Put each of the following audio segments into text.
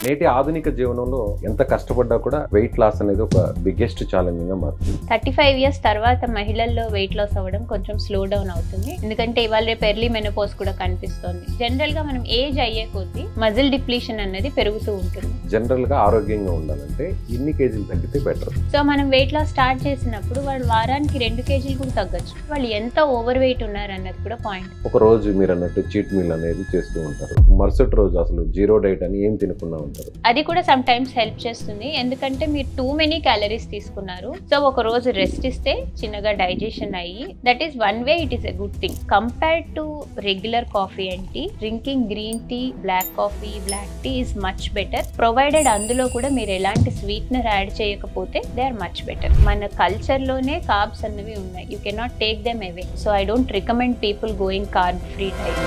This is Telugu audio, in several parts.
నేటి ఆధునిక జీవనంలో ఎంత కష్టపడ్డా కూడా వెయిట్ లాస్ అనేది ఒక బిగ్గెస్ట్ ఛాలెంజింగ్ గా మారుతుంది. 35 ఇయర్స్ తర్వాత మహిళల్లో వెయిట్ లాస్ అవ్వడం కొంచెం స్లో డౌన్ అవుతుంది. ఎందుకంటే ఇవాళ రేపు ఎర్లీ మెనోపాజ్ కూడా కనిపిస్తుంది. జనరల్ గా మనం ఏజ్ అయ్యే కొద్దీ మజిల్ డిప్లీషన్ అనేది పెరుగుతూ ఉంటుంది. జనరల్ గా ఆరోగ్యంగా ఉండాలంటే ఇన్ని కేజీలు తగ్గితే బెటర్. సో మనం వెయిట్ లాస్ స్టార్ట్ చేసినప్పుడు వాళ్ళు వారానికి 2 కేజీలు కూడా తగ్గొచ్చు. వాళ్ళు ఎంత ఓవర్ వెయిట్ ఉన్నారు అన్నది కూడా పాయింట్. ఒక రోజు మీరు అన్నట్టు చీట్ మీల్ అనేది చేస్తూ ఉంటారు, మరుసటి రోజు అసలు జీరో డైట్ అని ఏం తినకుండా ఉంటారు. అది కూడా సమ్ టైమ్స్ హెల్ప్ చేస్తుంది. ఎందుకంటే మీరు టూ మెనీ క్యాలరీస్ తీసుకున్నారు. సో ఒక రోజు రెస్ట్ ఇస్తే చిన్నగా డైజెషన్ అయ్యి that is one way it is a good thing. Compared to regular coffee and tea, drinking green tea, black coffee, black tea is much better. Provided అందులో కూడా మీరు ఎలాంటి స్వీట్నర్ యాడ్ చేయకపోతే దే ఆర్ మచ్ బెటర్. మన కల్చర్ లోనే కార్బ్స్ అన్నవి ఉన్నాయి. You cannot take them away. So I don't recommend people going carb free diet.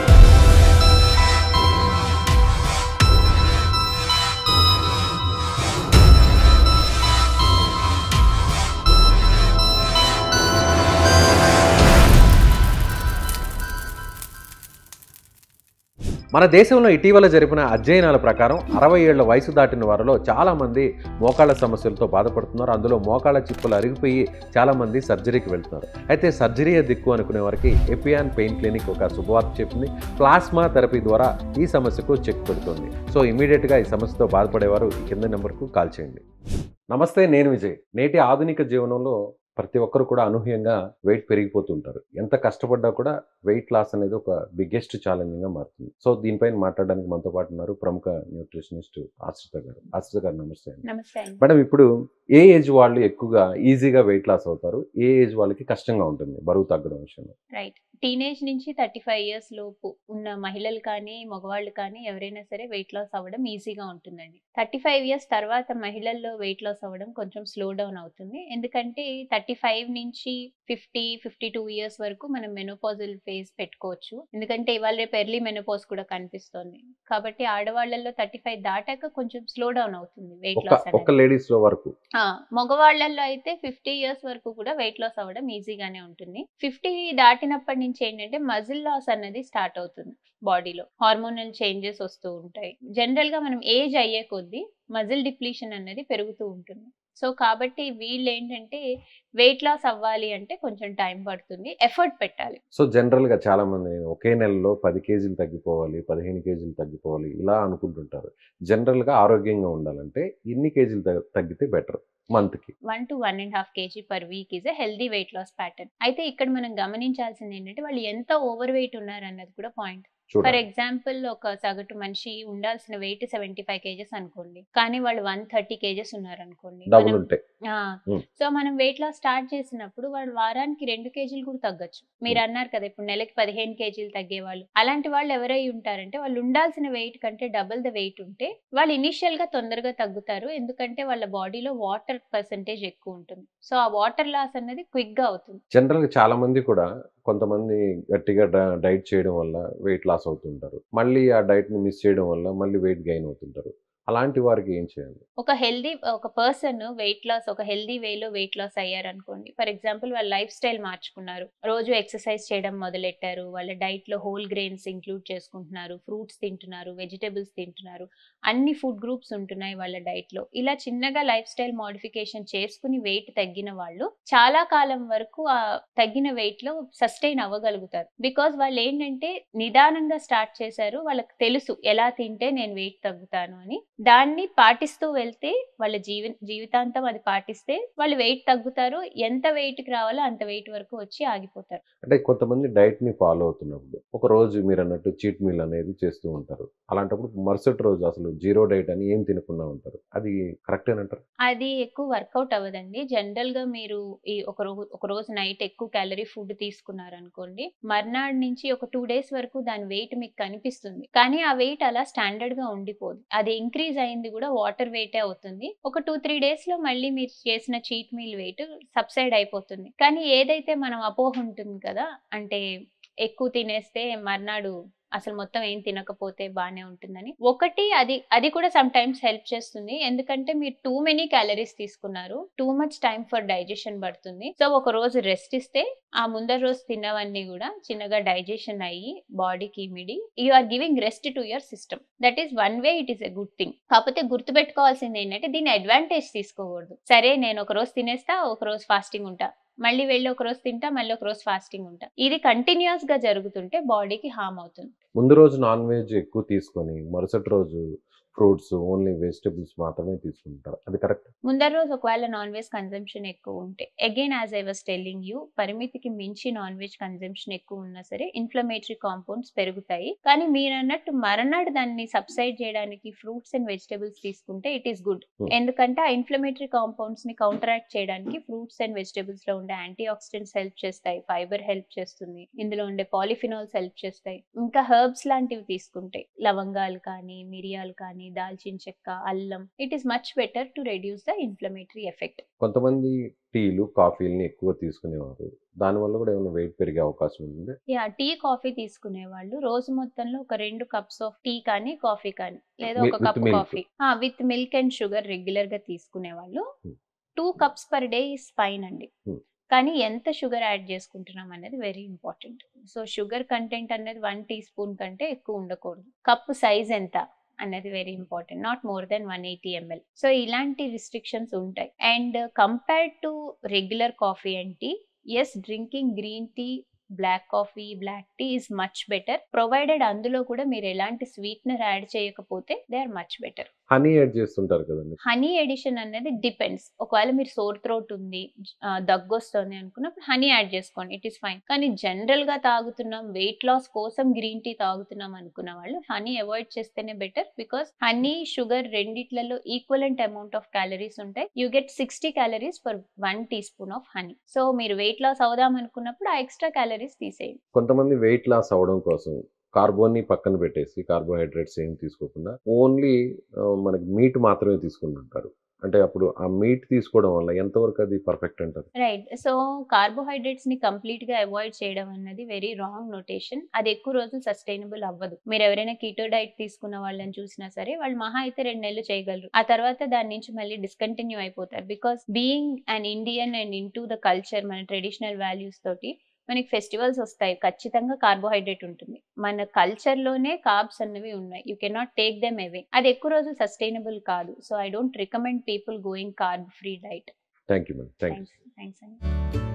మన దేశంలో ఇటీవల జరిపిన అధ్యయనాల ప్రకారం 60 ఏళ్ల వయసు దాటిన వారిలో చాలామంది మోకాళ్ళ సమస్యలతో బాధపడుతున్నారు. అందులో మోకాళ్ళ చిప్పులు అరిగిపోయి చాలామంది సర్జరీకి వెళ్తున్నారు. అయితే సర్జరీయే దిక్కు అనుకునే వారికి ఎపియాన్ పెయిన్ క్లినిక్ ఒక శుభవార్త చెప్పింది. ప్లాస్మా థెరపీ ద్వారా ఈ సమస్యకు చెక్ పెడుతుంది. సో ఇమీడియట్గా ఈ సమస్యతో బాధపడేవారు ఈ కింద నెంబర్కు కాల్ చేయండి. నమస్తే, నేను విజయ్. నేటి ఆధునిక జీవనంలో ప్రతి ఒక్కరు కూడా అనూహ్యంగా వెయిట్ పెరిగిపోతుంటారు. ఎంత కష్టపడ్డా కూడా వెయిట్ లాస్ అనేది ఒక బిగ్గెస్ట్ ఛాలెంజింగ్ గా మారుతుంది. సో దీనిపైన మాట్లాడడానికి మనతో పాటు ఉన్నారు ప్రముఖ న్యూట్రిషనిస్ట్ ఆశ్రిత గారు. ఆశ్రిత గారు నమస్తే. నమస్తే మేడం, ఇప్పుడు ఏ ఏజ్ వాళ్ళు ఎక్కువగా ఈజీగా వెయిట్ లాస్ అవుతారు, ఏ ఏజ్ వాళ్ళకి కష్టంగా ఉంటుంది బరువు తగ్గడం విషయంలో? రైట్. టీనేజ్ నుంచి 35 ఇయర్స్ లోపు ఉన్న మహిళలు కానీ మగవాళ్ళు కానీ ఎవరైనా సరే వెయిట్ లాస్ అవ్వడం ఈజీగా ఉంటుందండి. 35 ఇయర్స్ తర్వాత మహిళల్లో వెయిట్ లాస్ అవ్వడం కొంచెం స్లో డౌన్ అవుతుంది. ఎందుకంటే 35 నుంచి 52 ఇయర్స్ వరకు మనం మెనోపాజల్ ఫేజ్ పెట్టుకోవచ్చు. ఎందుకంటే ఇవాళ రేపు ఎర్లీ మెనోపాజ్ కూడా కనిపిస్తుంది. కాబట్టి ఆడవాళ్లలో 35 దాటాక కొంచెం స్లో డౌన్ అవుతుంది వెయిట్ లాస్. ఒక లేడీస్ లో వరకు, మగవాళ్లలో అయితే 50 ఇయర్స్ వరకు కూడా వెయిట్ లాస్ అవ్వడం ఈజీగానే ఉంటుంది. 50 దాటినప్పటి నుంచి ఏంటంటే మజిల్ లాస్ అన్నది స్టార్ట్ అవుతుంది. బాడీలో హార్మోనల్ చేంజెస్ వస్తూ ఉంటాయి. జనరల్ గా మనం ఏజ్ అయ్యే కొద్దీ మజిల్ డిప్లీషన్ అనేది పెరుగుతూ ఉంటుంది. సో కాబట్టి వీళ్ళు ఏంటంటే వెయిట్ లాస్ అవ్వాలి అంటే కొంచెం టైం పడుతుంది, ఎఫర్ట్ పెట్టాలి. సో జనరల్ గా చాలా మంది ఒకే నెలలో 10 కేజీలు తగ్గిపోవాలి, 15 కేజీలు తగ్గిపోవాలి ఇలా అనుకుంటుంటారు. జనరల్ గా ఆరోగ్యంగా ఉండాలంటే ఇన్ని కేజీలు తగ్గితే బెటర్. మంత్ కి 1 to 1.5 kg per week is a healthy weight loss pattern. అయితే ఇక్కడ మనం గమనించాల్సింది ఏంటంటే వాళ్ళు ఎంత ఓవర్ వెయిట్ ఉన్నారు అన్నది కూడా పాయింట్. ఫర్ ఎగ్జాంపుల్, ఒక సగటు మనిషి ఉండాల్సిన వెయిట్ 75 kgs అనుకోండి, కానీ వాళ్ళు 130 kgs ఉన్నారు అనుకోండి. సో మనం వెయిట్ లాస్ స్టార్ట్ చేసినప్పుడు వాళ్ళు వారానికి 2 కేజీలు కూడా తగ్గొచ్చు. మీరు అన్నారు కదా ఇప్పుడు నెలకి 15 కేజీలు తగ్గేవాళ్ళు. అలాంటి వాళ్ళు ఎవరై ఉంటారంటే వాళ్ళు ఉండాల్సిన వెయిట్ కంటే డబుల్ ద వెయిట్ ఉంటే వాళ్ళు ఇనిషియల్ గా తొందరగా తగ్గుతారు. ఎందుకంటే వాళ్ళ బాడీలో వాటర్ పర్సెంటేజ్ ఎక్కువ ఉంటుంది. సో ఆ వాటర్ లాస్ అనేది క్విక్ గా అవుతుంది. జనరల్ గా చాలా మంది కూడా కొంతమంది గట్టిగా డైట్ చేయడం వల్ల వెయిట్ లాస్ అవుతుంటారు, మళ్ళీ ఆ డైట్ ని మిస్ చేయడం వల్ల మళ్ళీ వెయిట్ గెయిన్ అవుతుంటారు. అలాంటి వారికి ఏం చేయాలి? ఒక పర్సన్ వెయిట్ లాస్ ఒక హెల్దీ వేలో వెయిట్ లాస్ అయ్యారు అనుకోండి. ఫర్ ఎగ్జాంపుల్ వాళ్ళ లైఫ్ స్టైల్ మార్చుకున్నారు, రోజు ఎక్సర్సైజ్ చేయడం మొదలెట్టారు, వాళ్ళ డైట్ లో హోల్ గ్రెయిన్స్ ఇంక్లూడ్ చేసుకుంటున్నారు, ఫ్రూట్స్ తింటున్నారు, వెజిటబుల్స్ తింటున్నారు, అన్ని ఫుడ్ గ్రూప్స్ ఉంటున్నాయి వాళ్ళ డైట్ లో. ఇలా చిన్నగా లైఫ్ స్టైల్ మోడిఫికేషన్ చేసుకుని వెయిట్ తగ్గిన వాళ్ళు చాలా కాలం వరకు ఆ తగ్గిన వెయిట్ లో సస్టైన్ అవ్వగలుగుతారు. బికాస్ వాళ్ళు ఏంటంటే నిదానంగా స్టార్ట్ చేశారు, వాళ్ళకి తెలుసు ఎలా తింటే నేను వెయిట్ తగ్గుతాను అని. దాన్ని పాటిస్తూ వెళ్తే వాళ్ళ జీవితాంతం అది పాటిస్తే వాళ్ళు వెయిట్ తగ్గుతారు. ఎంత వెయిట్ కి రావాలో అంత వెయిట్ వరకు వచ్చి ఆగిపోతారు. అంటే కొంతమంది డైట్ ని ఫాలో అవుతున్నప్పుడు ఒక రోజు మీరు అన్నట్టు చీట్ మీల్ అనేది చేస్తూ ఉంటారు. అలాంటప్పుడు మరుసటి రోజు అసలు జీరో డైట్ అని ఏం తినకుండా ఉంటారు. అది కరెక్ట్ అంటారు? అది ఎక్కువ వర్కౌట్ అవ్వదండి. జనరల్ గా మీరు ఈ ఒక రోజు నైట్ ఎక్కువ క్యాలరీ ఫుడ్ తీసుకున్నారు అనుకోండి, మర్నాడు నుంచి ఒక 2 days వరకు దాని వెయిట్ మీకు కనిపిస్తుంది. కానీ ఆ వెయిట్ అలా స్టాండర్డ్ గా ఉండిపోదు. అది ఇంక్రీజ్ అయింది కూడా వాటర్ వెయిటే అవుతుంది. ఒక 2-3 days లో మళ్ళీ మీరు చేసిన చీట్ మీల్ వెయిట్ సబ్సైడ్ అయిపోతుంది. కానీ ఏదైతే మనం అపోహ ఉంటుంది కదా, అంటే ఎక్కువ తినేస్తే మర్నాడు అసలు మొత్తం ఏం తినకపోతే బానే ఉంటుందని. ఒకటి అది కూడా సమ్ టైమ్స్ హెల్ప్ చేస్తుంది. ఎందుకంటే మీరు టూ మెనీ క్యాలరీస్ తీసుకున్నారు. Too much time for digestion పడుతుంది. సో ఒక రోజు రెస్ట్ ఇస్తే ఆ ముందర రోజు తిన్నవన్నీ కూడా చిన్నగా డైజెషన్ అయ్యి బాడీకి ఇమిడి you are giving rest to your system. That is one way it is a good thing. కాకపోతే గుర్తుపెట్టుకోవాల్సింది ఏంటంటే దీన్ని అడ్వాంటేజ్ తీసుకోకూడదు. సరే నేను ఒక రోజు తినేస్తా, ఒక రోజు ఫాస్టింగ్ ఉంటా, మళ్ళీ వెళ్ళి ఒక రోజు తింటా, మళ్ళీ ఒక రోజు ఫాస్టింగ్ ఉంటా. ఇది కంటిన్యూస్ గా జరుగుతుంటే బాడీకి హార్మ్ అవుతుంది. ముందు రోజు నాన్ వెజ్ ఎక్కువ తీసుకొని మరుసటి రోజు ఫ్రూట్స్ ఓన్లీ వెజిటబుల్స్ మాత్రమే తీసుకుంటారు, అది కరెక్ట్? ముందర రోజు ఒకవేళ నాన్ వెజ్ కన్సంప్షన్ ఎక్కువ ఉంటే, again as I was telling you, పరిమితికి మించి నాన్ వెజ్ కన్సంప్షన్ ఎక్కువ ఉన్నా సరే ఇన్ఫ్లమేటరీ కాంపౌండ్స్ పెరుగుతాయి. కానీ మీరు అన్నట్టు మరనాడు దాన్ని సబ్సైడ్ చేయడానికి ఫ్రూట్స్ అండ్ వెజిటబుల్స్ తీసుకుంటే ఇట్ ఈస్ గుడ్. ఎందుకంటే ఆ ఇన్ఫ్లమేటరీ కాంపౌండ్స్ ని కౌంటరాక్ట్ చేయడానికి ఫ్రూట్స్ అండ్ వెజిటబుల్స్ లో ఉండే యాంటీ ఆక్సిడెంట్స్ హెల్ప్ చేస్తాయి, ఫైబర్ హెల్ప్ చేస్తుంది, ఇందులో ఉండే పాలిఫినాల్స్ హెల్ప్ చేస్తాయి. ఇంకా హెర్బ్స్ లాంటివి తీసుకుంటే లవంగాలు కానీ, మిరియాలు కానీ, దాల్చిన చెక్క, అల్లం, it is much better to reduce the inflammatory effect. కొంతమంది టీలు కాఫీలని ఎక్కువ తీసుకునేవారు, దానివల్ల కూడా ఏమైనా వెయిట్ పెరిగే అవకాశం ఉంది? యా, టీ కాఫీ తీసుకునే వాళ్ళు రోజు మొత్తంలో ఒక 2 కప్స్ ఆఫ్ టీ కానీ కాఫీ కానీ, లేదా ఒక with cup milk? Coffee with milk and sugar regular గా తీసుకునే వాళ్ళు 2 cups per day is fine అండి. కానీ ఎంత షుగర్ యాడ్ చేసుకుంటున్నాం అనేది very important. So sugar content అనేది 1 టీ స్పూన్ కంటే ఎక్కువ ఉండకూడదు. కప్పు సైజ్ ఎంత అనేది very important, not more than 180 ml. So ఇలాంటి రిస్ట్రిక్షన్స్ ఉంటాయి. And compared to regular coffee and tea, yes, drinking green tea, black coffee, black tea is much better, provided అందులో కూడా మీరు ఎలాంటి స్వీట్నర్ యాడ్ చేయకపోతే they are much better. Honey add చేస్తుంటారు కదండి. హనీ ఎడిషన్ అనేది డిపెండ్స్. ఒకవేళ మీరు సోర్ థ్రోట్ ఉంది, దగ్గు వస్తుంది అనుకున్నప్పుడు హనీ యాడ్ చేసుకోండి, ఇట్ ఈస్ ఫైన్. కానీ జనరల్ గా తాగుతున్నాం, వెయిట్ లాస్ కోసం గ్రీన్ టీ తాగుతున్నాం అనుకున్న వాళ్ళు హనీ అవాయిడ్ చేస్తేనే బెటర్. బికాస్ హనీ, షుగర్ రెండిట్లలో ఈక్వలెంట్ అమౌంట్ ఆఫ్ క్యాలరీస్ ఉంటాయి. You get 60 calories for 1 teaspoon of honey. So మీరు వెయిట్ లాస్ అవుదాం అనుకున్నప్పుడు ఆ ఎక్స్ట్రా క్యాలరీస్ తీసేయండి. కొంతమంది వెయిట్ లాస్ అవడం కోసం కార్బోని పక్కన పెట్టేసి, కార్బోహైడ్రేట్స్ ఏం తీసుకోకుండా ఓన్లీ మనకి మీట్ మాత్రమే తీసుకుంటుంటారు. అంటే అప్పుడు ఆ మీట్ తీసుకోవడం వల్ల ఎంతవరకు అది పర్ఫెక్ట్ అంటారు? రైట్. సో కార్బోహైడ్రేట్స్ ని కంప్లీట్ గా అవాయిడ్ చేయడం అన్నది వెరీ రాంగ్ నోటేషన్. అది ఎక్కువ రోజులు సస్టైనబుల్ అవ్వదు. మీరు ఎవరైనా కీటో డైట్ తీసుకున్న వాళ్ళని చూసినా సరే వాళ్ళు మహా అయితే 2 నెలలు చేయగలరు. ఆ తర్వాత దాని నుంచి మళ్ళీ డిస్కంటిన్యూ అయిపోతారు. Because being an Indian and in to the culture, మన ట్రెడిషనల్ వాల్యూస్ తోటి మనకి ఫెస్టివల్స్ వస్తాయి, ఖచ్చితంగా కార్బోహైడ్రేట్ ఉంటుంది. మన కల్చర్ లోనే కార్బ్స్ అన్నవి ఉన్నాయి. You can not take them అవే. అది ఎక్కువ రోజులు సస్టైనబుల్ కాదు. So I don't recommend people going carb free diet. Thank you madam. Thank you. Thanks అండి.